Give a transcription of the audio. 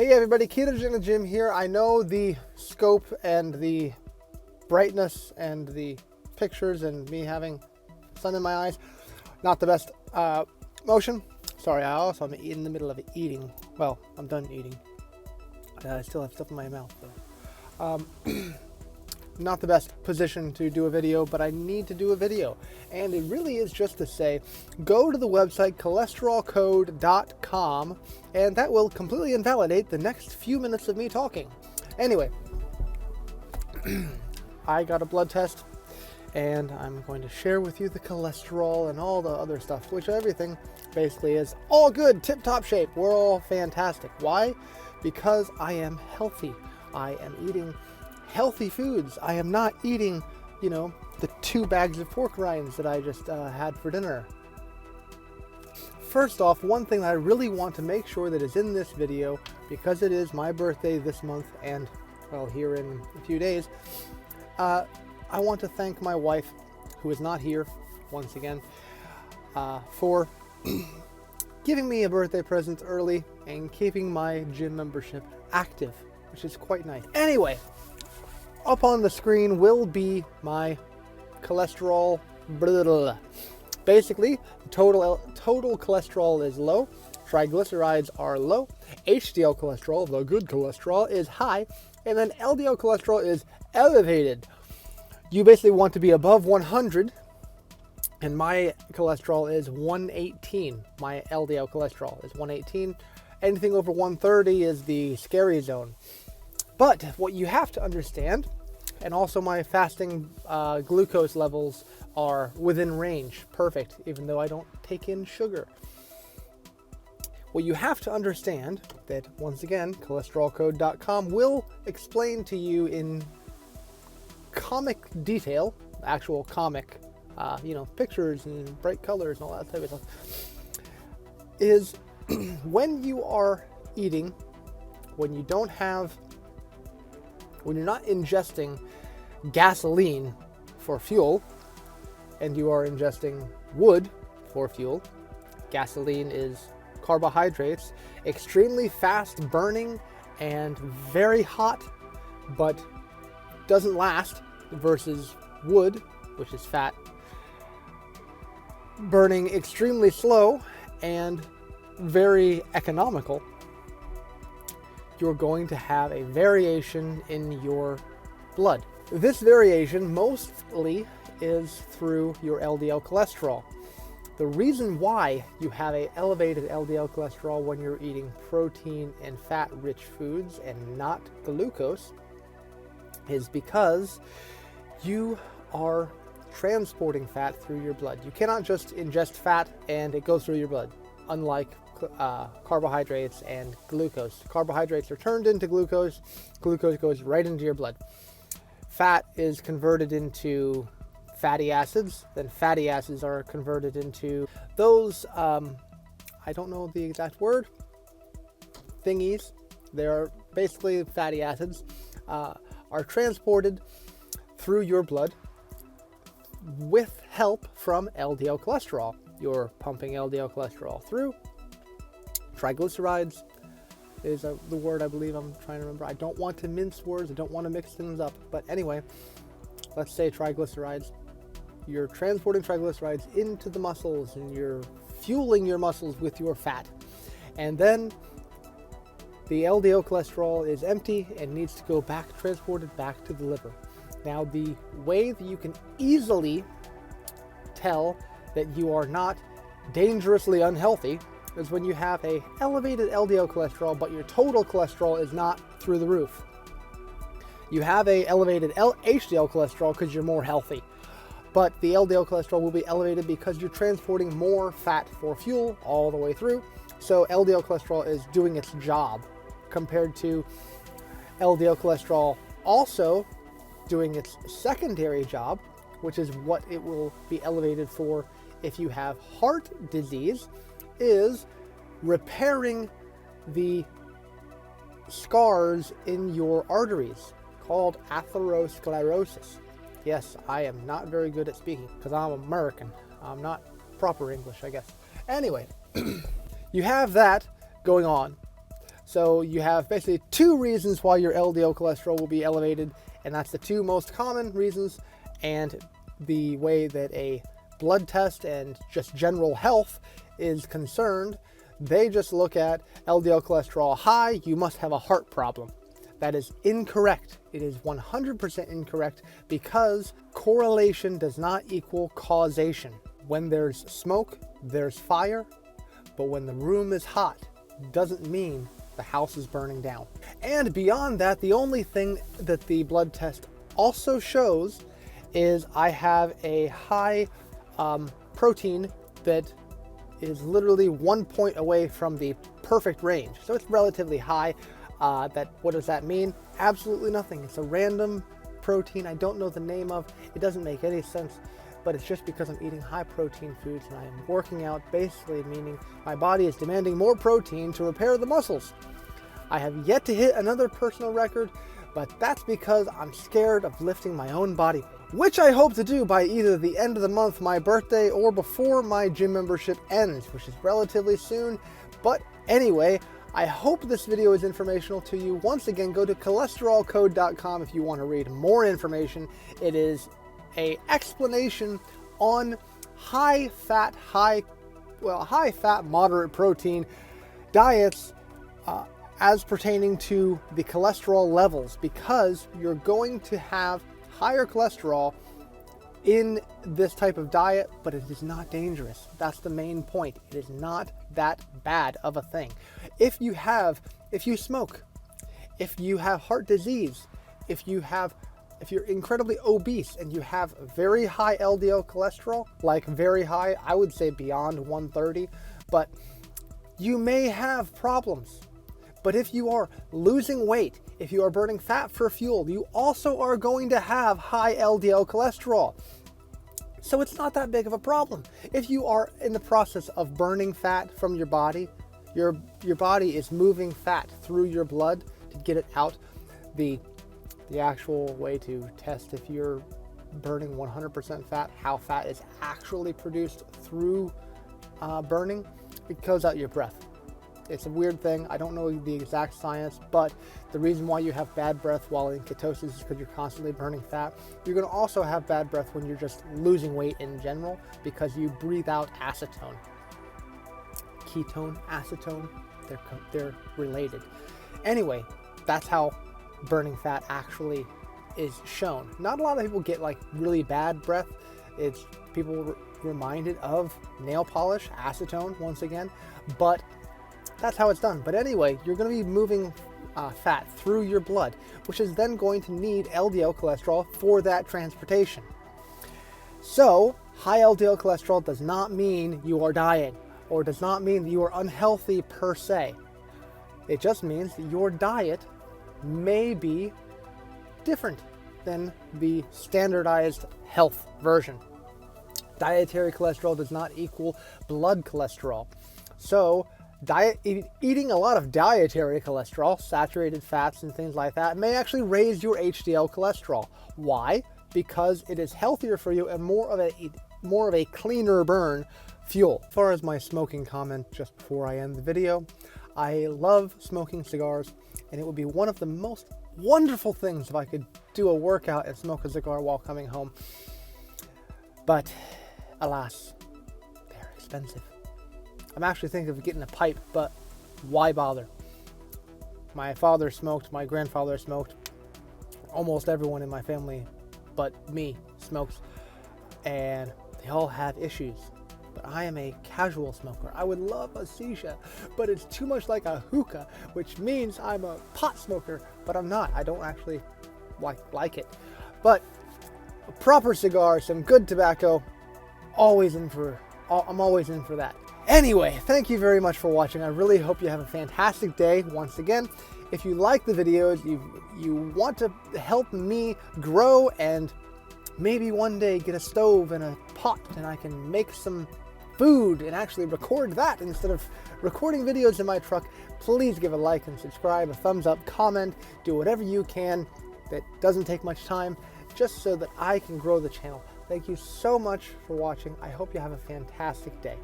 Hey everybody, Ketogenic Jim here. I know the scope and the brightness and the pictures and me having sun in my eyes, not the best motion. Sorry, I'm in the middle of eating. Well, I'm done eating. I still have stuff in my mouth though. Not the best position to do a video, but I need to do a video. And it really is just to say, go to the website cholesterolcode.com and that will completely invalidate the next few minutes of me talking. Anyway, I got a blood test and I'm going to share with you the cholesterol and all the other stuff, which everything basically is all good, tip-top shape. We're all fantastic. Why? Because I am healthy. I am eating healthy foods. I am not eating, the 2 bags of pork rinds that I just had for dinner. First off, one thing that I really want to make sure that is in this video, because it is my birthday this month and, well, here in a few days, I want to thank my wife, who is not here, once again, for giving me a birthday present early and keeping my gym membership active, which is quite nice. Anyway, up on the screen will be my cholesterol. Blah, blah, blah. Basically, total cholesterol is low, triglycerides are low, HDL cholesterol, the good cholesterol, is high, and then LDL cholesterol is elevated. You basically want to be above 100, and my cholesterol is 118. My LDL cholesterol is 118. Anything over 130 is the scary zone. But what you have to understand, and also my fasting glucose levels are within range, perfect, even though I don't take in sugar. What you have to understand that, once again, cholesterolcode.com will explain to you in comic detail, actual comic, pictures and bright colors and all that type of stuff, is when you are eating, when you're not ingesting gasoline for fuel and you are ingesting wood for fuel. Gasoline is carbohydrates, extremely fast burning and very hot, but doesn't last, versus wood, which is fat, burning extremely slow and very economical. You're going to have a variation in your blood. This variation mostly is through your LDL cholesterol. The reason why you have an elevated LDL cholesterol when you're eating protein and fat-rich foods and not glucose is because you are transporting fat through your blood. You cannot just ingest fat and it goes through your blood, unlike carbohydrates and glucose. Carbohydrates are turned into glucose. Glucose goes right into your blood. Fat is converted into fatty acids. Then fatty acids are converted into those, I don't know the exact word, thingies. They're basically fatty acids, are transported through your blood with help from LDL cholesterol. You're pumping LDL cholesterol through. Triglycerides is the word I believe I'm trying to remember. I don't want to mince words. I don't want to mix things up. But anyway, let's say triglycerides. You're transporting triglycerides into the muscles and you're fueling your muscles with your fat. And then the LDL cholesterol is empty and needs to go back, transported back to the liver. Now, the way that you can easily tell that you are not dangerously unhealthy is when you have a elevated LDL cholesterol, but your total cholesterol is not through the roof. You have a elevated HDL cholesterol because you're more healthy, but the LDL cholesterol will be elevated because you're transporting more fat for fuel all the way through. So LDL cholesterol is doing its job compared to LDL cholesterol also doing its secondary job, which is what it will be elevated for if you have heart disease, is repairing the scars in your arteries called atherosclerosis. Yes, I am not very good at speaking because I'm American. I'm not proper English, I guess. Anyway, you have that going on. So you have basically two reasons why your LDL cholesterol will be elevated, and that's the two most common reasons. And the way that a blood test and just general health is concerned, they just look at LDL cholesterol high, you must have a heart problem. That is incorrect. It is 100% incorrect, because correlation does not equal causation. When there's smoke, there's fire, but when the room is hot, doesn't mean the house is burning down. And beyond that, the only thing that the blood test also shows is I have a high protein that is literally 1 point away from the perfect range. So it's relatively high. What does that mean? Absolutely nothing. It's a random protein I don't know the name of. It doesn't make any sense, but it's just because I'm eating high protein foods and I am working out, basically meaning my body is demanding more protein to repair the muscles. I have yet to hit another personal record, but that's because I'm scared of lifting my own body, which I hope to do by either the end of the month, my birthday, or before my gym membership ends, which is relatively soon. But anyway, I hope this video is informational to you. Once again, go to cholesterolcode.com if you want to read more information. It is an explanation on high fat, moderate protein diets as pertaining to the cholesterol levels, because you're going to have higher cholesterol in this type of diet, but it is not dangerous. That's the main point. It is not that bad of a thing. If you smoke, if you have heart disease, if you're incredibly obese and you have very high LDL cholesterol, like very high, I would say beyond 130, but you may have problems. But if you are losing weight, if you are burning fat for fuel, you also are going to have high LDL cholesterol. So it's not that big of a problem. If you are in the process of burning fat from your body, your body is moving fat through your blood to get it out. The actual way to test if you're burning 100% fat, how fat is actually produced through burning, it goes out your breath. It's a weird thing. I don't know the exact science, but the reason why you have bad breath while in ketosis is because you're constantly burning fat. You're going to also have bad breath when you're just losing weight in general, because you breathe out acetone. Ketone, acetone, they're related. Anyway, that's how burning fat actually is shown. Not a lot of people get like really bad breath. It's people reminded of nail polish, acetone once again, but that's how it's done. But anyway, you're going to be moving fat through your blood, which is then going to need LDL cholesterol for that transportation. So high LDL cholesterol does not mean you are dying, or does not mean that you are unhealthy per se. It just means that your diet may be different than the standardized health version. Dietary cholesterol does not equal blood cholesterol. So eating a lot of dietary cholesterol, saturated fats and things like that, may actually raise your HDL cholesterol. Why? Because it is healthier for you and more of a cleaner burn fuel. As far as my smoking comment just before I end the video, I love smoking cigars, and it would be one of the most wonderful things if I could do a workout and smoke a cigar while coming home. But alas, they're expensive. I'm actually thinking of getting a pipe, but why bother? My father smoked, my grandfather smoked, almost everyone in my family but me smokes, and they all have issues. But I am a casual smoker. I would love a shisha, but it's too much like a hookah, which means I'm a pot smoker, but I'm not. I don't actually like it. But a proper cigar, some good tobacco, I'm always in for that. Anyway, thank you very much for watching. I really hope you have a fantastic day. Once again, if you like the videos, you want to help me grow and maybe one day get a stove and a pot and I can make some food and actually record that instead of recording videos in my truck, please give a like and subscribe, a thumbs up, comment, do whatever you can that doesn't take much time, just so that I can grow the channel. Thank you so much for watching. I hope you have a fantastic day.